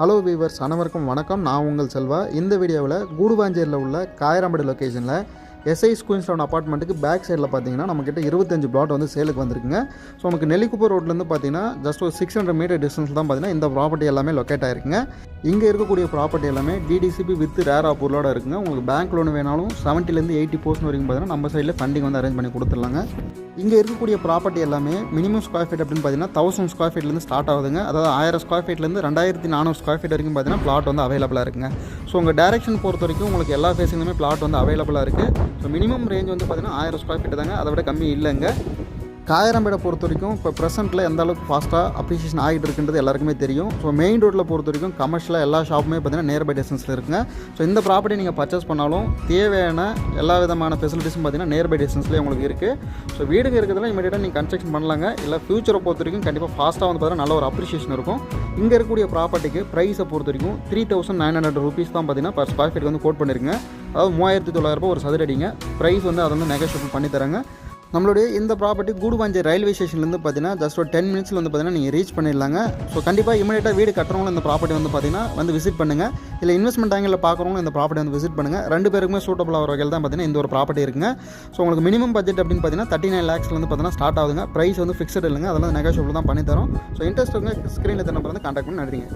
Hello viewers, அனைவருக்கும் வணக்கம். நான் உங்கள் செல்வா. இந்த வீடியோவில் கூடுவாஞ்சேரியில் உள்ள காயராம்படி லொக்கேஷனில் எஸ்ஐ குயின்ஸ்டவுன் அப்பார்ட்மெண்ட்டுக்கு பேக் சைடில் பார்த்தீங்கன்னா நம்மக்கிட்ட 25 பிளாட் வந்து சேலுக்கு வந்திருக்குங்க. ஸோ நமக்கு நெல்லிக்குப்பம் ரோட்லேருந்து பார்த்தீங்கன்னா ஜஸ்ட் ஒரு 600 மீட்டர் டிஸ்டன்ஸ் தான் பார்த்தீங்கன்னா இந்த ப்ராப்பர்ட்டி எல்லாமே லொக்கேட் ஆகிருக்குங்க. இங்கே இருக்கக்கூடிய ப்ராப்பர்ட்டி எல்லாமே டிடிசிபி வித் ரேர் அப்ரூவலோட இருக்குங்க. உங்களுக்கு பேங்க் லோன் வேணாலும் 70% 80% வரைக்கும் பார்த்தீங்கன்னா நம்ம சைடில் ஃபண்டிங் வந்து அரேஞ்ச் பண்ணி கொடுத்துடலாங்க. இங்கே இருக்கக்கூடிய ப்ராப்பர்ட்டி எல்லாமே மினிமம் ஸ்கொயர் ஃபீட் அப்படின்னு பார்த்தீங்கன்னா 1000 ஸ்கொயர் ஃபீட்லேருந்து ஸ்டார்ட் ஆகுதுங்க. அதாவது 1000 ஸ்கொயர் ஃபீட்லேருந்து 2400 ஸ்கொயர் ஃபீட் வரைக்கும் பார்த்தீங்கன்னா பிளாட் வந்து அவைலபிளாக இருக்குங்க. ஸோ உங்கள் டேரக்ஷன் பொறுத்த வரைக்கும் உங்களுக்கு எல்லா ஃபேஸிங்குமே பிளாட் வந்து அவைலபிளாக இருக்குது. ஸோ மினிமம் ரேஞ்ச் வந்து பார்த்தீங்கன்னா 1000 ஸ்கொயர் ஃபீட் தாங்க, அதை விட கம்மி இல்லைங்க. காயராம்பேடை பொறுத்த வரைக்கும் இப்போ ப்ரெசென்ட்டில் எந்த அளவுக்கு ஃபாஸ்ட்டாக அப்ரிஷியேஷன் ஆகிட்டு இருக்குன்றது எல்லாருக்குமே தெரியும். ஸோ மெயின் ரோட்டில் பொறுத்த வரைக்கும் கமர்ஷியலாக எல்லா ஷாப்புமே பார்த்தீங்கன்னா நியர்பை டிஸ்டன்ஸில் இருக்குங்க. ஸோ இந்த ப்ராப்பர்ட்டி நீங்கள் பர்ச்சேஸ் பண்ணாலும் தேவையான எல்லா விதமான ஃபெசிலிட்டிஸும் பார்த்தீங்கன்னா நியர்பை டிஸ்டன்ஸ்லேயே உங்களுக்கு இருக்குது. ஸோ வீடுங்க இருக்கிறதுல இமீடியட்டாக நீங்கள் கன்ஸ்ட்ரக்ஷன் பண்ணலாங்க. இல்லை ஃபியூச்சரை பொறுத்த வரைக்கும் கண்டிப்பாக ஃபாஸ்ட்டாக வந்து பார்த்தீங்கன்னா நல்ல ஒரு அப்ரிஷியேஷன் இருக்கும். இங்கே இருக்கக்கூடிய ப்ராப்பர்ட்டிக்கு ப்ரைஸை பொறுத்த வரைக்கும் 3900 ருபீஸ் தான் பார்த்தீங்கன்னா பர் ஸ்கொயர் ஃபீட் வந்து கோட் பண்ணியிருங்க. அதாவது 3900 ஒரு சதுரடிங்க. ப்ரைஸ் வந்து அதை வந்து நெகோஷியபிள் பண்ணி தராங்க. நம்மளுடைய இந்த ப்ராப்பர்ட்டி கூடுவாஞ்சேரி ரயில்வே ஸ்டேஷன்லேருந்து பார்த்தீங்கன்னா ஜஸ்ட் ஒரு 10 மினிட்ஸில் வந்து பார்த்தீங்கன்னா நீங்கள் ரீச் பண்ணிடலாங்க. ஸோ கண்டிப்பாக இமீடியட்டாக வீடு கட்டுறவங்களும் இந்த ப்ராப்பர்ட்டி வந்து பார்த்தீங்கன்னா வந்து விசிட் பண்ணுங்கள். இல்லை இன்வெஸ்ட்மெண்ட் ஆங்கிளில் பார்க்குறவங்களும் இந்த ப்ராப்பர்ட்டி வந்து விசிட் பண்ணுங்கள். ரெண்டு பேருக்குமே சூட்டபிள் ஆகிற வகையில் தான் பார்த்தீங்கன்னா இந்த ஒரு ப்ராப்பர்ட்டி இருக்குங்க. ஸோ உங்களுக்கு மினிமம் பட்ஜெட் அப்படின்னு பார்த்தீங்கன்னா 39 lakhsலேருந்து பார்த்தீங்கன்னா ஸ்டார்ட் ஆகுதுங்க. ப்ரைஸ் வந்து ஃபிக்ஸட் இல்லைங்க, அதெல்லாம் நெகோஷியபிள் தான் பண்ணி தரோம். ஸோ இன்ட்ரெஸ்ட் வந்து ஸ்க்ரீனில் தெரிய வந்து கான்டாக்ட் பண்ணி நன்றிங்க.